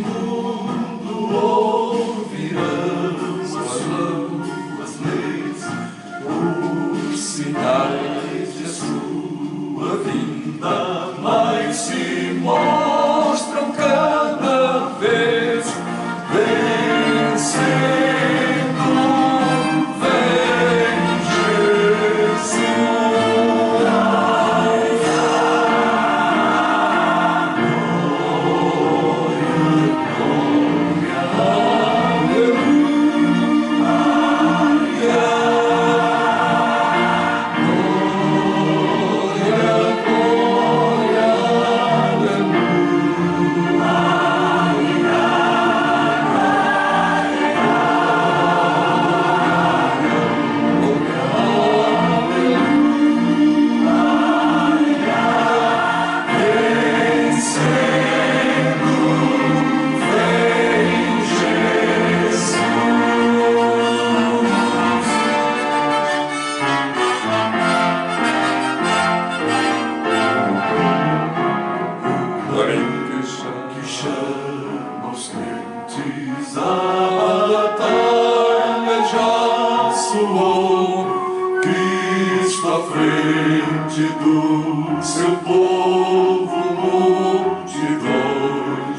mundo ouvirão as leis, os sinais de sua vinda, mas se mostram cada vez vencendo. Do seu povo, multidões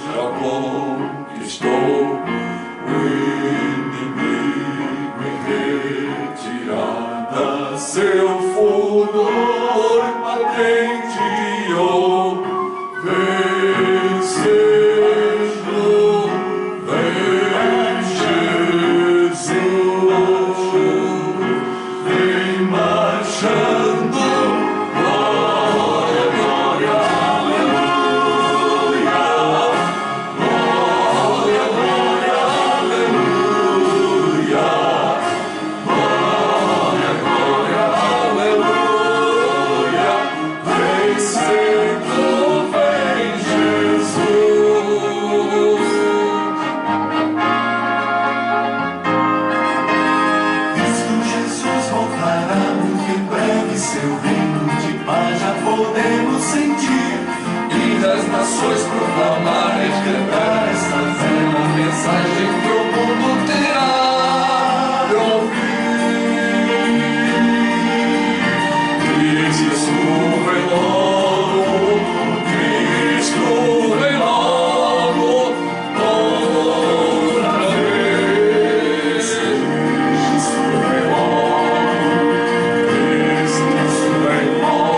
já conquistou o inimigo em retirada, seu furor patenteou, vencendo, vem Jesus, vem marchando. Nações proclamarem, cantar esta bela mensagem que o mundo terá de ouvir. Cristo vem logo, Cristo vem logo, outra vez. Cristo vem logo, Cristo vem logo,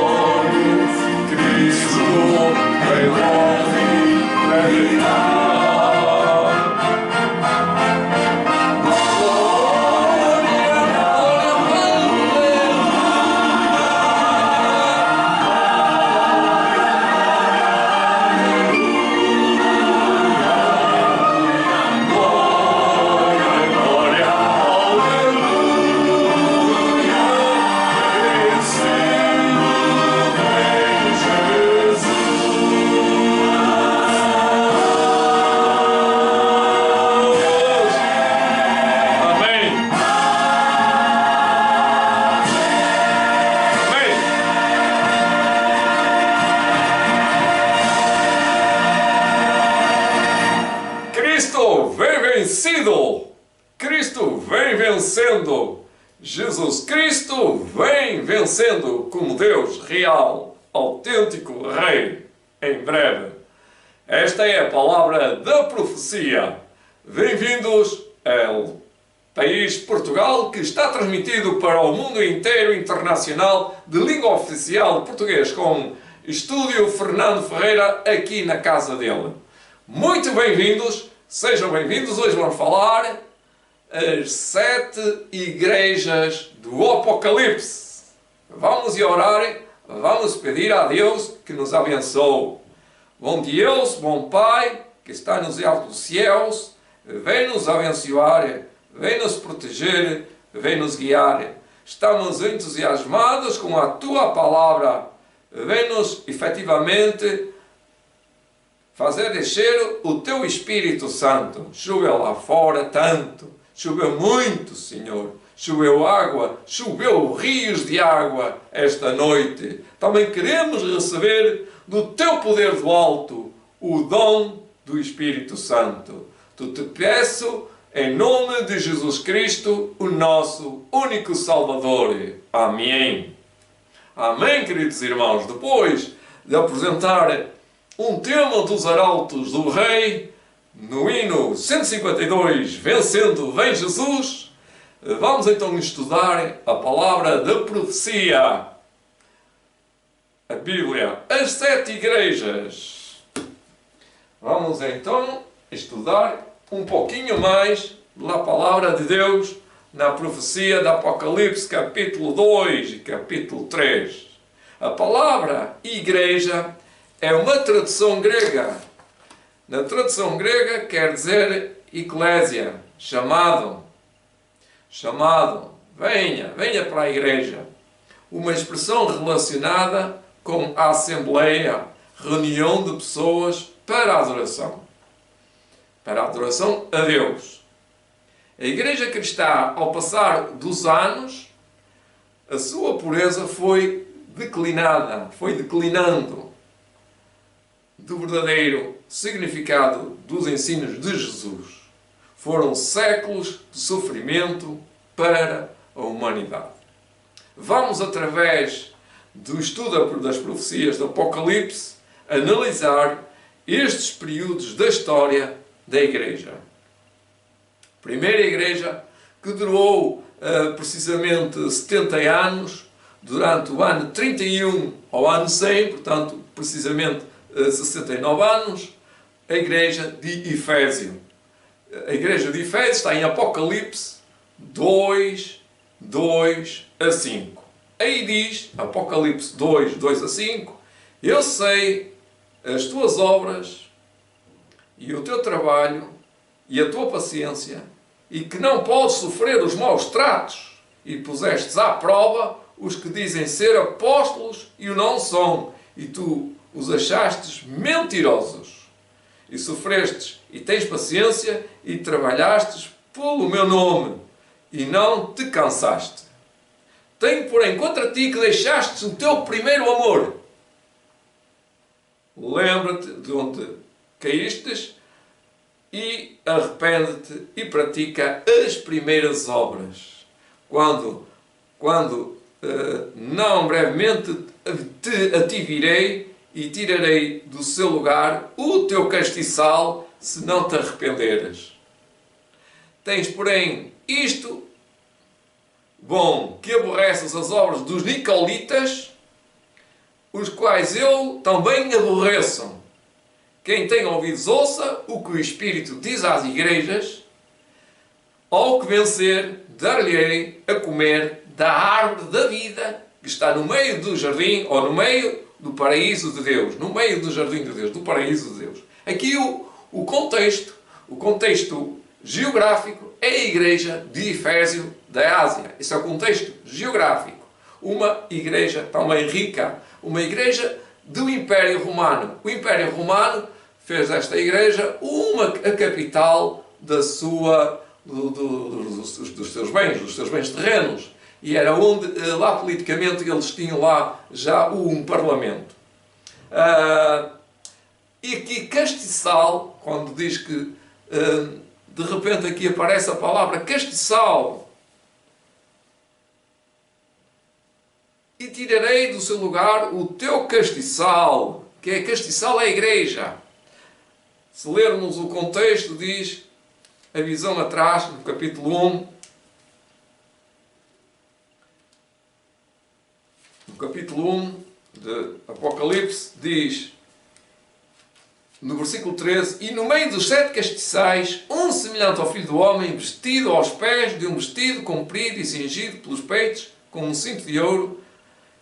Cristo vem logo. Cristo vem vencendo. Jesus Cristo vem vencendo como Deus real, autêntico Rei, em breve. Esta é a palavra da profecia. Bem-vindos ao país Portugal, que está transmitido para o mundo inteiro internacional de língua oficial português, com Estúdio Fernando Ferreira aqui na casa dele. Muito bem-vindos. Sejam bem-vindos. Hoje vamos falar as 7 igrejas do Apocalipse. Vamos orar, vamos pedir a Deus que nos abençoe. Bom Deus, bom Pai, que está nos altos céus, vem nos abençoar, vem nos proteger, vem nos guiar. Estamos entusiasmados com a Tua palavra. Vem-nos efetivamente fazer descer o Teu Espírito Santo. Choveu lá fora tanto, choveu muito, Senhor. Choveu água, choveu rios de água esta noite. Também queremos receber do Teu poder do alto o dom do Espírito Santo. Te peço em nome de Jesus Cristo, o nosso único Salvador. Amém. Amém, queridos irmãos. Depois de apresentar um tema dos arautos do Rei, no hino 152, Vencendo vem Jesus, vamos então estudar a palavra da profecia. A Bíblia, as 7 igrejas. Vamos então estudar um pouquinho mais da palavra de Deus na profecia de Apocalipse, capítulo 2 e capítulo 3. A palavra igreja é uma tradução grega. Na tradução grega quer dizer eclésia, chamado, venha para a igreja. Uma expressão relacionada com a assembleia, reunião de pessoas para a adoração a Deus. A igreja cristã, ao passar dos anos, a sua pureza foi declinando do verdadeiro significado dos ensinos de Jesus. Foram séculos de sofrimento para a humanidade. Vamos, através do estudo das profecias do Apocalipse, analisar estes períodos da história da igreja. Primeira igreja, que durou precisamente 70 anos, durante o ano 31 ao ano 100, portanto, precisamente 69 anos, a igreja de Efésio. A igreja de Efésio está em Apocalipse 2, 2 a 5. Aí diz, Apocalipse 2, 2 a 5, eu sei as tuas obras e o teu trabalho e a tua paciência, e que não podes sofrer os maus tratos, e pusestes à prova os que dizem ser apóstolos e o não são, e tu os achastes mentirosos. E sofrestes e tens paciência e trabalhastes pelo meu nome, e não te cansaste. Tenho, porém, contra ti que deixastes o teu primeiro amor. Lembra-te de onde caístes e arrepende-te e pratica as primeiras obras. Quando não brevemente a ti virei e tirarei do seu lugar o teu castiçal, se não te arrependeres. Tens, porém, isto bom, que aborreces as obras dos nicolitas, os quais eu também aborreço. Quem tem ouvidos ouça o que o Espírito diz às igrejas. Ao que vencer, dar-lhe-ei a comer da árvore da vida, que está no meio do jardim, ou no meio do paraíso de Deus. No meio do jardim de Deus, do paraíso de Deus. Aqui o contexto geográfico é a igreja de Efésio da Ásia. Esse é o contexto geográfico. Uma igreja também rica. Uma igreja do Império Romano. O Império Romano fez desta igreja a capital dos seus bens terrenos. E era onde, lá politicamente, eles tinham lá já um parlamento. E aqui castiçal, quando diz que de repente aqui aparece a palavra castiçal, e tirarei do seu lugar o teu castiçal, que é castiçal é a igreja. Se lermos o contexto, diz a visão atrás, no capítulo 1, no capítulo 1 de Apocalipse, diz, no versículo 13, e no meio dos 7 castiçais, um semelhante ao Filho do Homem, vestido aos pés de um vestido comprido e cingido pelos peitos, com um cinto de ouro,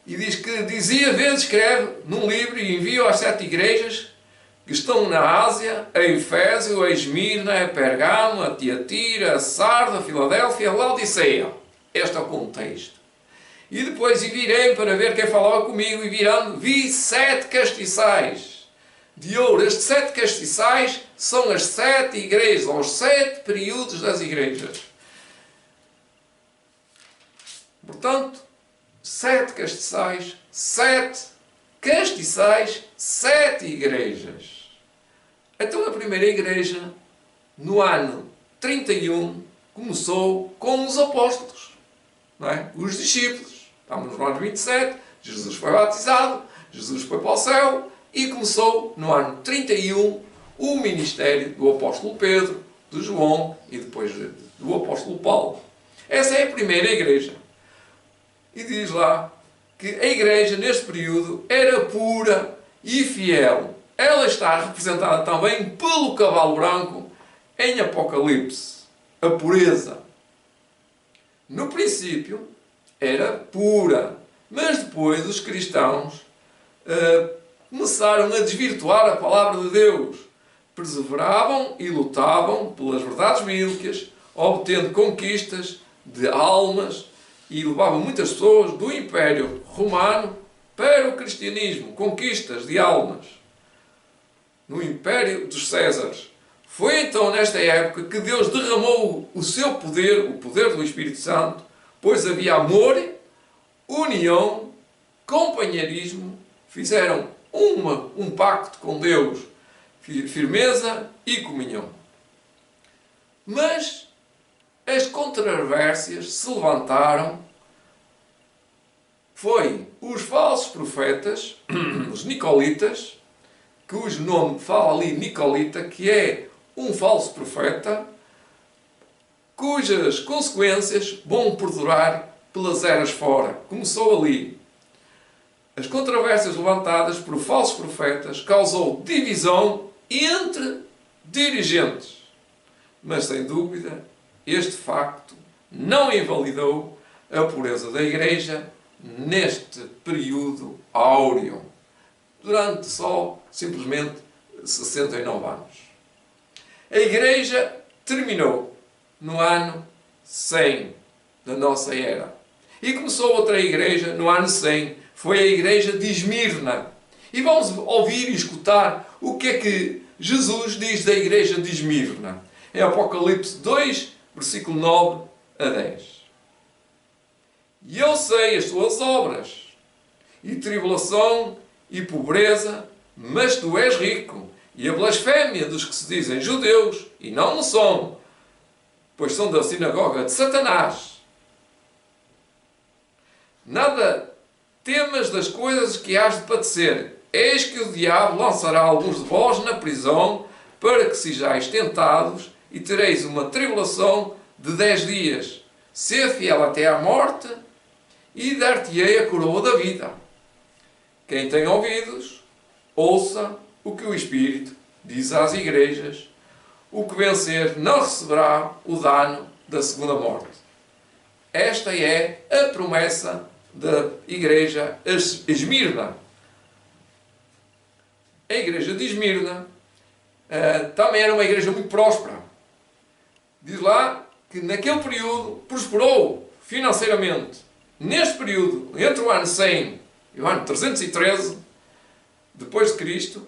e diz que dizia, vezes escreve num livro e envia às 7 igrejas que estão na Ásia, a Efésio, a Esmirna, a Pergamo, a Tiatira, a Sarda, a Filadélfia, a Laodiceia. Este é o contexto. E depois virei para ver quem falava comigo, e virando, vi 7 castiçais de ouro. Estes 7 castiçais são as 7 igrejas, ou os 7 períodos das igrejas. Portanto, 7 castiçais, 7 igrejas. Então a primeira igreja, no ano 31, começou com os apóstolos, não é? Os discípulos. Estamos no ano 27, Jesus foi batizado, Jesus foi para o céu e começou no ano 31 o ministério do apóstolo Pedro, do João e depois do apóstolo Paulo. Essa é a primeira igreja. E diz lá que a igreja neste período era pura e fiel. Ela está representada também pelo cavalo branco em Apocalipse. A pureza. No princípio era pura, mas depois os cristãos começaram a desvirtuar a palavra de Deus. Perseveravam e lutavam pelas verdades bíblicas, obtendo conquistas de almas e levavam muitas pessoas do Império Romano para o cristianismo, conquistas de almas no Império dos Césares. Foi então nesta época que Deus derramou o seu poder, o poder do Espírito Santo, pois havia amor, união, companheirismo, fizeram um pacto com Deus, firmeza e comunhão. Mas as controvérsias se levantaram. Foi os falsos profetas, os nicolitas, cujo nome fala ali Nicolita, que é um falso profeta, cujas consequências vão perdurar pelas eras fora. Começou ali. As controvérsias levantadas por falsos profetas causou divisão entre dirigentes. Mas, sem dúvida, este facto não invalidou a pureza da Igreja neste período áureo, durante só, simplesmente, 69 anos. A Igreja terminou no ano 100 da nossa era. E começou outra Igreja no ano 100. Foi a Igreja de Esmirna. E vamos ouvir e escutar o que é que Jesus diz da Igreja de Esmirna. Em Apocalipse 2, versículo 9 a 10. E eu sei as tuas obras, e tribulação e pobreza, mas tu és rico, e a blasfémia dos que se dizem judeus, e não o são, pois são da sinagoga de Satanás. Nada temas das coisas que hás de padecer. Eis que o diabo lançará alguns de vós na prisão, para que sejais tentados, e tereis uma tribulação de 10 dias. Sê fiel até à morte, e dar-te-ei a coroa da vida. Quem tem ouvidos, ouça o que o Espírito diz às igrejas. O que vencer não receberá o dano da segunda morte. Esta é a promessa da Igreja Esmirna. A Igreja de Esmirna também era uma igreja muito próspera. Diz lá que naquele período prosperou financeiramente. Neste período, entre o ano 100 e o ano 313, depois de Cristo,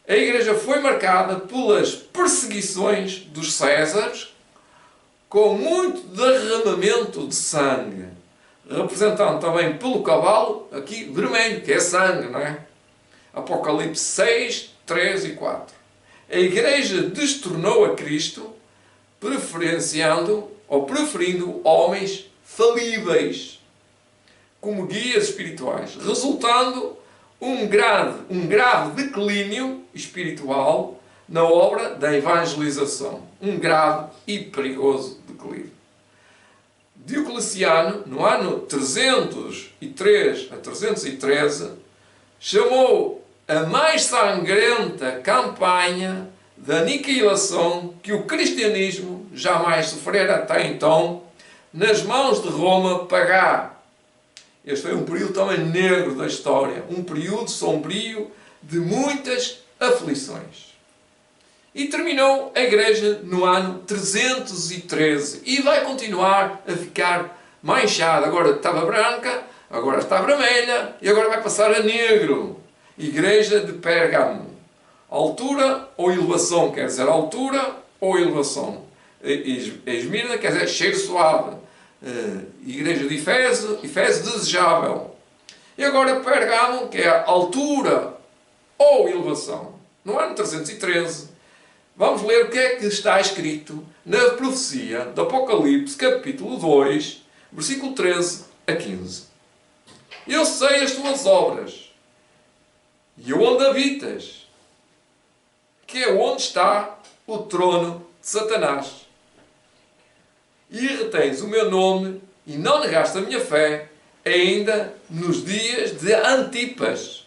a Igreja foi marcada pelas perseguições dos Césares, com muito derramamento de sangue, representado também pelo cavalo, aqui vermelho, que é sangue, não é? Apocalipse 6, 3 e 4. A Igreja destornou a Cristo, preferindo homens falíveis como guias espirituais, resultando um grave declínio espiritual na obra da evangelização. Um grave e perigoso declínio. Diocleciano, no ano 303 a 313, chamou a mais sangrenta campanha de aniquilação que o cristianismo jamais sofrera até então nas mãos de Roma pagã. Este foi um período também negro da história, um período sombrio de muitas aflições. E terminou a Igreja no ano 313 e vai continuar a ficar manchada. Agora estava branca, agora está vermelha e agora vai passar a negro. Igreja de Pérgamo. Altura ou elevação, quer dizer altura ou elevação. Esmirna quer dizer cheiro suave. Igreja de Efésio desejável. E agora Pérgamo, que é altura ou elevação. No ano 313, Vamos ler o que é que está escrito na profecia do Apocalipse, capítulo 2, versículo 13 a 15. Eu sei as tuas obras e onde habitas, que é onde está o trono de Satanás. E retens o meu nome e não negaste a minha fé, ainda nos dias de Antipas,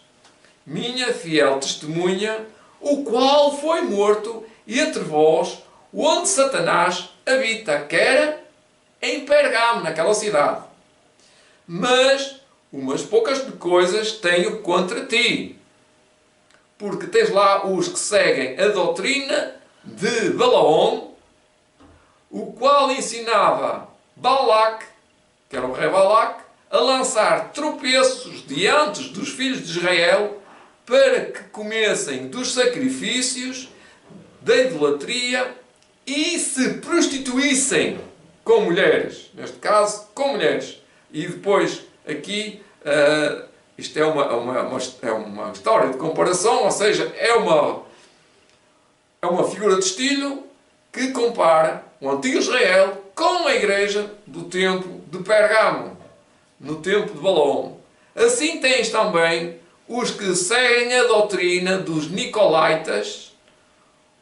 minha fiel testemunha, o qual foi morto entre vós, onde Satanás habita, que era em Pérgamo, naquela cidade. Mas umas poucas coisas tenho contra ti, porque tens lá os que seguem a doutrina de Balaão, o qual ensinava Balaque, que era o rei Balaque, a lançar tropeços diante dos filhos de Israel, para que comessem dos sacrifícios da idolatria e se prostituíssem com mulheres, neste caso com mulheres. E depois aqui isto é uma história de comparação, ou seja, é uma figura de estilo que compara o antigo Israel com a igreja do tempo de Pérgamo, no tempo de Balaão. Assim tens também os que seguem a doutrina dos Nicolaitas,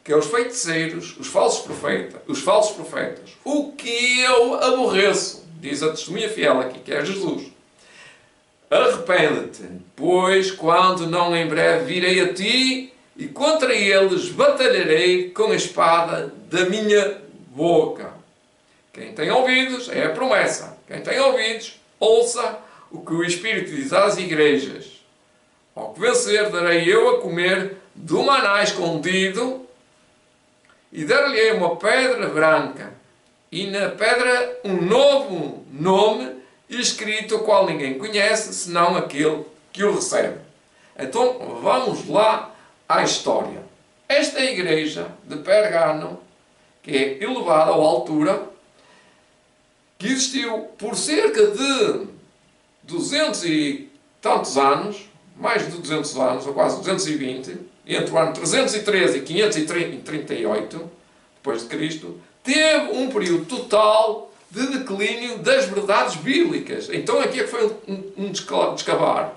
que é os feiticeiros, os falsos profetas. O que eu aborreço, diz a testemunha fiel aqui, que é Jesus. Arrepende-te, pois quando não em breve virei a ti, e contra eles batalharei com a espada da minha boca. Quem tem ouvidos, é a promessa. Quem tem ouvidos, ouça o que o Espírito diz às igrejas. Ao que vencer, darei eu a comer do maná escondido, e dar-lhe uma pedra branca, e na pedra um novo nome escrito, o qual ninguém conhece, senão aquele que o recebe. Então, vamos lá à história. Esta igreja de Pérgamo, que é elevada à altura, que existiu por cerca de 200 e tantos anos, mais de 200 anos, ou quase 220, entre o ano 313 e 538 depois de Cristo, teve um período total de declínio das verdades bíblicas. Então aqui é que foi um descavar.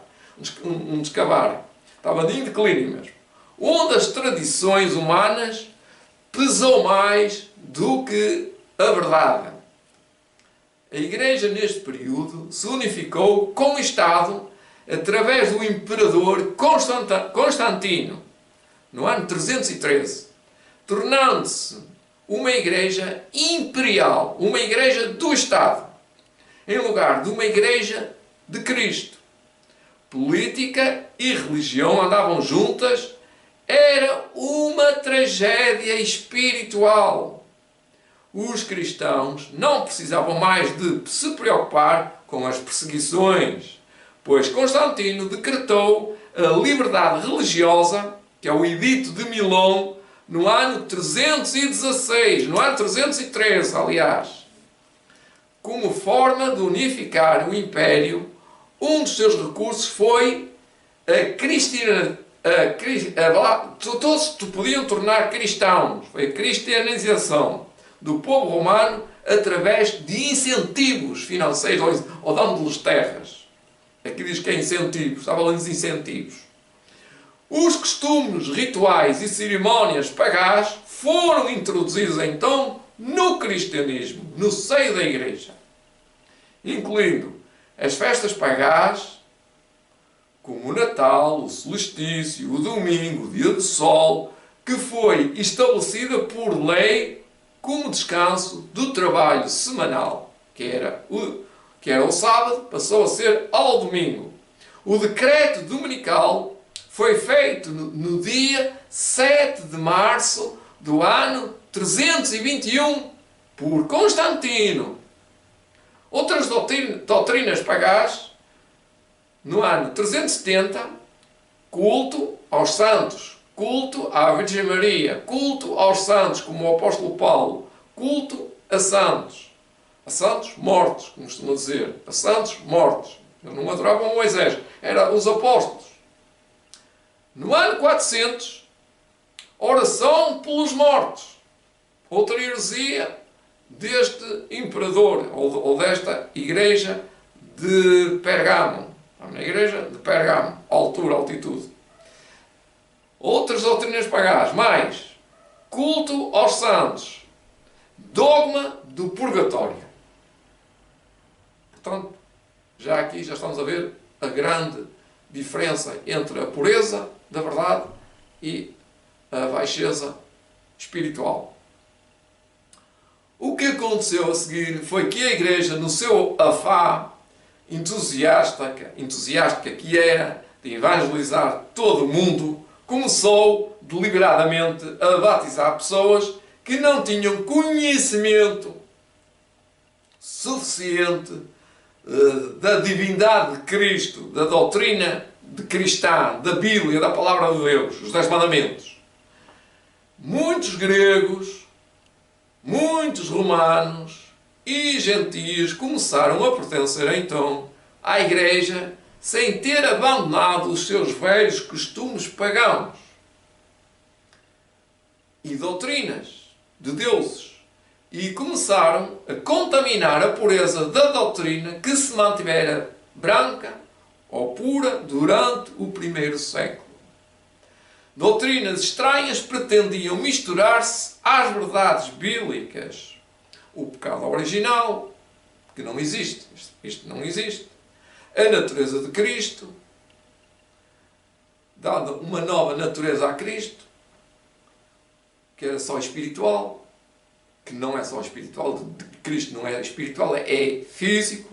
Estava em declínio mesmo. Onde as tradições humanas pesou mais do que a verdade. A Igreja, neste período, se unificou com o Estado através do imperador Constantino, no ano 313, tornando-se uma igreja imperial, uma igreja do Estado, em lugar de uma igreja de Cristo. Política e religião andavam juntas, era uma tragédia espiritual. Os cristãos não precisavam mais de se preocupar com as perseguições, pois Constantino decretou a liberdade religiosa, que é o Edito de Milão, no ano 316, no ano 313, aliás. Como forma de unificar o Império, um dos seus recursos foi a cristianização. Todos se podiam tornar cristãos. Foi a cristianização do povo romano através de incentivos financeiros, ou dando-lhes terras. Aqui diz que é incentivos, estava lá nos incentivos. Os costumes, rituais e cerimónias pagãs foram introduzidos então no cristianismo, no seio da igreja, incluindo as festas pagãs, como o Natal, o solstício, o domingo, o dia do sol, que foi estabelecida por lei como descanso do trabalho semanal, que era o sábado, passou a ser ao domingo. O decreto dominical foi feito no dia 7 de março do ano 321 por Constantino. Outras doutrinas pagãs, no ano 370, culto aos santos, culto à Virgem Maria, culto aos santos, como o apóstolo Paulo, culto a santos mortos, como costuma dizer, a santos mortos. Eles não adoravam Moisés, eram os apóstolos. No ano 400, oração pelos mortos. Outra heresia deste imperador, ou desta igreja de Pergamo. Na igreja de Pergamo, altura, altitude. Outras doutrinas pagãs, mais culto aos santos, dogma do purgatório. Portanto, já aqui já estamos a ver a grande diferença entre a pureza da verdade e a baixeza espiritual. O que aconteceu a seguir foi que a igreja, no seu afã entusiástica que era de evangelizar todo o mundo, começou deliberadamente a batizar pessoas que não tinham conhecimento suficiente da divindade de Cristo, da doutrina de cristã, da Bíblia, da Palavra de Deus, os 10 mandamentos. Muitos gregos, muitos romanos e gentios começaram a pertencer então à igreja sem ter abandonado os seus velhos costumes pagãos e doutrinas de deuses, e começaram a contaminar a pureza da doutrina que se mantivera branca ou pura durante o primeiro século. Doutrinas estranhas pretendiam misturar-se às verdades bíblicas. O pecado original, que não existe, isto não existe. A natureza de Cristo, dando uma nova natureza a Cristo, que era só espiritual, que não é só espiritual, de Cristo não é espiritual, é físico,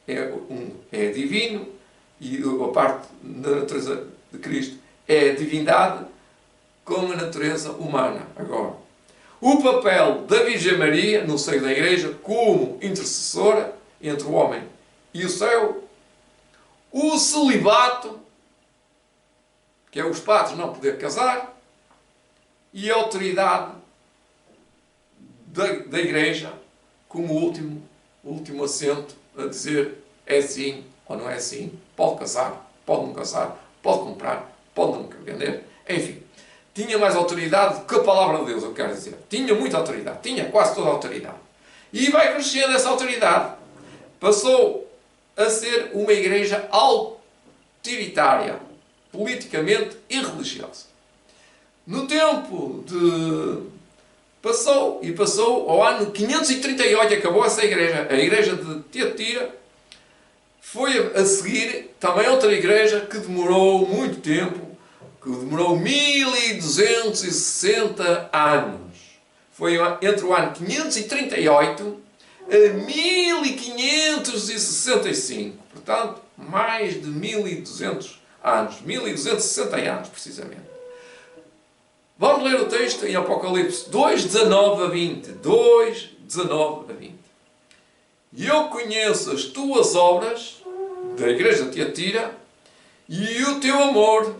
é divino, e a parte da natureza de Cristo é a divindade com a natureza humana. Agora, o papel da Virgem Maria no seio da Igreja como intercessora entre o homem e o céu, o celibato, que é os padres não poder casar, e a autoridade da Igreja como último assento a dizer é assim ou não é assim, pode casar, pode não casar, pode comprar, pode não vender, enfim. Tinha mais autoridade que a Palavra de Deus, eu quero dizer. Tinha muita autoridade, tinha quase toda a autoridade. E vai crescendo essa autoridade. Passou a ser uma igreja autoritária, politicamente e religiosa. No tempo de... Passou ao ano 538, acabou essa igreja. A igreja de Tiatira. Foi a seguir também outra igreja que demorou muito tempo, que demorou 1260 anos. Foi entre o ano 538 a 1565. Portanto, mais de 1200 anos. 1260 anos, precisamente. Vamos ler o texto em Apocalipse 2, 19 a 20. 2, 19 a 20. E eu conheço as tuas obras, da igreja de Tiatira, e o teu amor,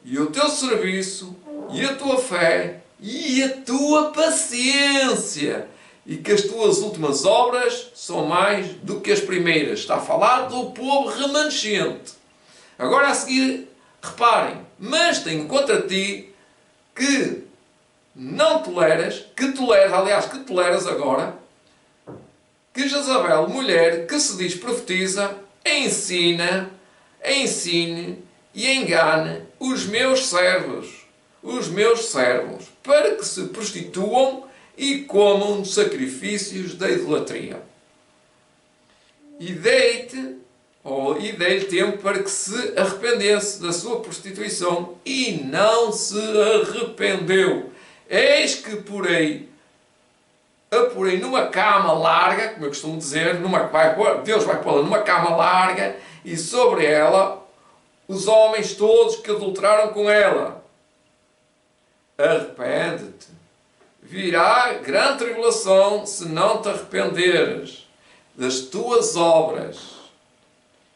e o teu serviço, e a tua fé, e a tua paciência, e que as tuas últimas obras são mais do que as primeiras. Está a falar do povo remanescente. Agora a seguir, reparem, mas tenho contra ti que não toleras, que toleras agora, que Jezabel, mulher que se diz profetiza, ensine e engane os meus servos, para que se prostituam e comam sacrifícios da idolatria. E dei-lhe tempo para que se arrependesse da sua prostituição, e não se arrependeu. Eis que a porei numa cama larga, como eu costumo dizer, Deus vai pô-la numa cama larga, e sobre ela os homens todos que adulteraram com ela. Arrepende-te. Virá grande tribulação se não te arrependeres das tuas obras,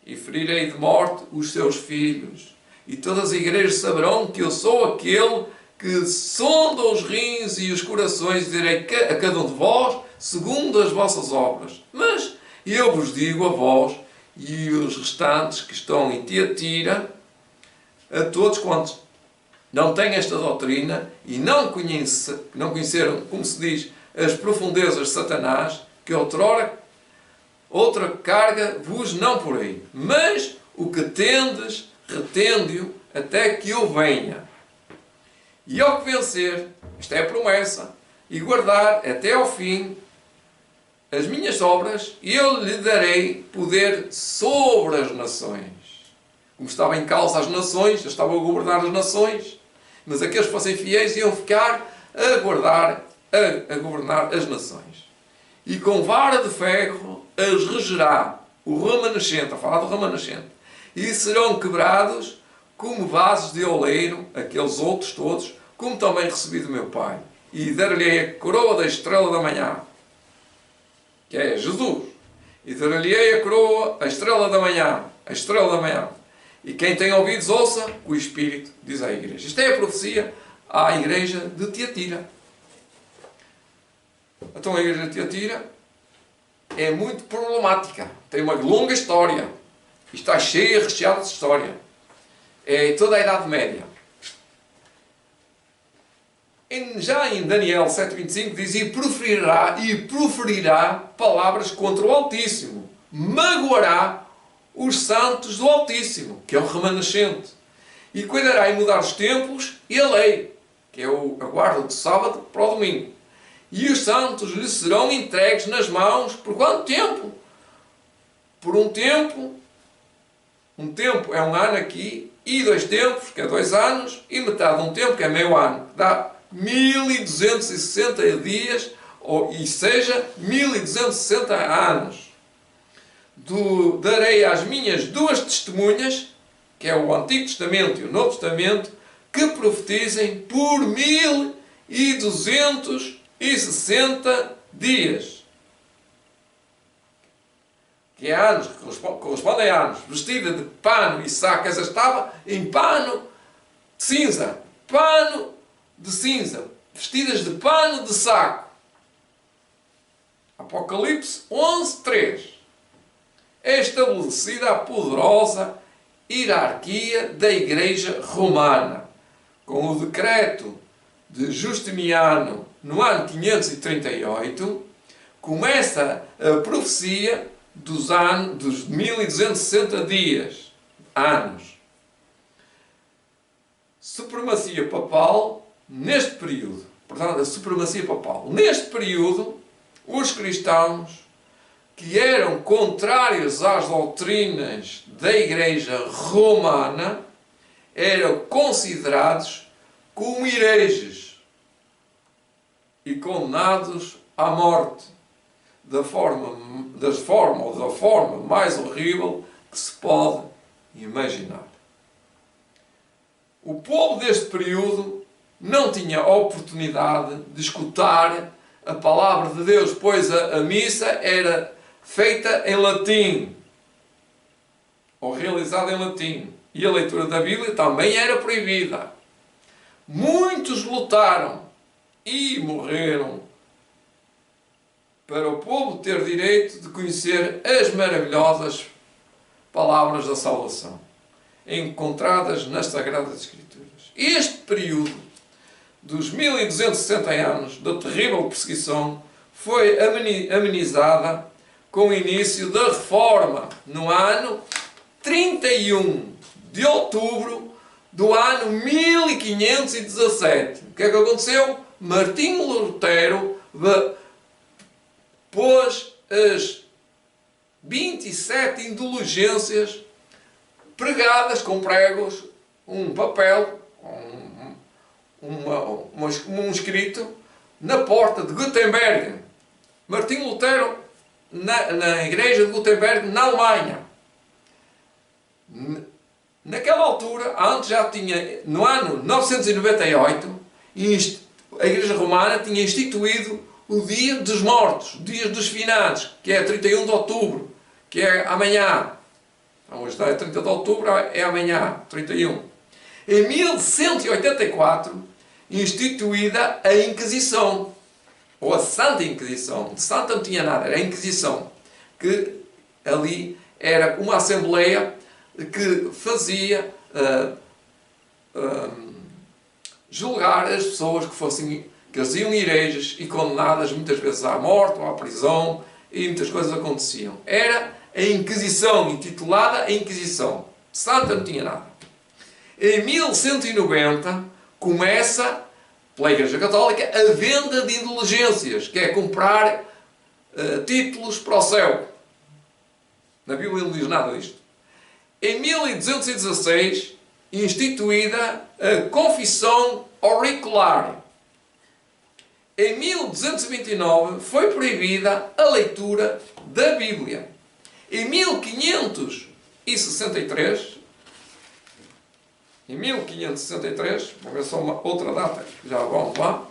e ferirei de morte os teus filhos, e todas as igrejas saberão que eu sou aquele que sonda os rins e os corações, e direi a cada um de vós segundo as vossas obras. Mas eu vos digo a vós e os restantes que estão em Tiatira, a todos quantos não têm esta doutrina e não conheceram, como se diz, as profundezas de Satanás, que outra carga vos não porei, mas o que tendes, retende-o até que eu venha. E ao que vencer, esta é a promessa, e guardar até ao fim as minhas obras, eu lhe darei poder sobre as nações. Como estava em causa as nações, eu estava a governar as nações, mas aqueles que fossem fiéis iam ficar a governar as nações. E com vara de ferro as regerá, o remanescente, a falar do remanescente, e serão quebrados como vasos de oleiro, aqueles outros todos, como também recebi do meu Pai. E dar-lhe a coroa da estrela da manhã, que é Jesus. E dar-lhe a coroa, a estrela da manhã, a estrela da manhã. E quem tem ouvidos, ouça o que o Espírito diz à igreja. Isto é a profecia à igreja de Tiatira. Então a igreja de Tiatira é muito problemática. Tem uma longa história. E está cheia, recheada de história. É toda a Idade Média. Já em Daniel 7,25 diz: e proferirá palavras contra o Altíssimo. Magoará os santos do Altíssimo, que é o remanescente. E cuidará em mudar os tempos e a lei, que é a guarda do sábado para o domingo. E os santos lhe serão entregues nas mãos por quanto tempo? Por um tempo é um ano aqui, e 2 tempos, que é 2 anos, e metade de um tempo, que é meio ano, que dá 1260 dias, e seja 1260 anos. Darei às minhas 2 testemunhas, que é o Antigo Testamento e o Novo Testamento, que profetizem por 1260 dias. Que é anos, que correspondem a anos. Vestida de pano e saco, essa estava em pano de cinza. Pano de cinza. Vestidas de pano de saco. Apocalipse 11:3. É estabelecida a poderosa hierarquia da Igreja Romana, com o decreto de Justiniano no ano 538, começa a profecia dos 1260 dias, anos. Supremacia papal neste período. Portanto, a supremacia papal. Neste período, os cristãos que eram contrários às doutrinas da Igreja Romana eram considerados como hereges e condenados à morte da forma mais horrível que se pode imaginar. O povo deste período não tinha a oportunidade de escutar a palavra de Deus, pois a missa era feita em latim, ou realizada em latim, e a leitura da Bíblia também era proibida. Muitos lutaram e morreram para o povo ter direito de conhecer as maravilhosas palavras da salvação, encontradas nas Sagradas Escrituras. Este período dos 1260 anos da terrível perseguição foi amenizada com o início da Reforma no ano 31 de outubro do ano 1517. O que é que aconteceu? Martinho Lutero pôs as 27 indulgências pregadas com pregos, um papel, um escrito, na porta de Gutenberg. Martinho Lutero, na igreja de Gutenberg, na Alemanha. Naquela altura, antes já tinha, no ano 998, a Igreja Romana tinha instituído o Dia dos Mortos, o Dia dos Finados, que é 31 de outubro, que é amanhã. Então, hoje é 30 de outubro, é amanhã, 31. Em 1184, instituída a Inquisição, ou a Santa Inquisição. De Santa não tinha nada, era a Inquisição, que ali era uma assembleia que fazia julgar as pessoas que eles iam hereges e condenadas muitas vezes à morte ou à prisão, e muitas coisas aconteciam. Era a Inquisição, intitulada a Inquisição. Santa não tinha nada. Em 1190 começa, pela Igreja Católica, a venda de indulgências, que é comprar títulos para o céu. Na Bíblia não diz nada disto. Em 1216, instituída a Confissão Auricular. Em 1229 foi proibida a leitura da Bíblia. Em 1563, vamos ver só uma outra data, já vamos lá.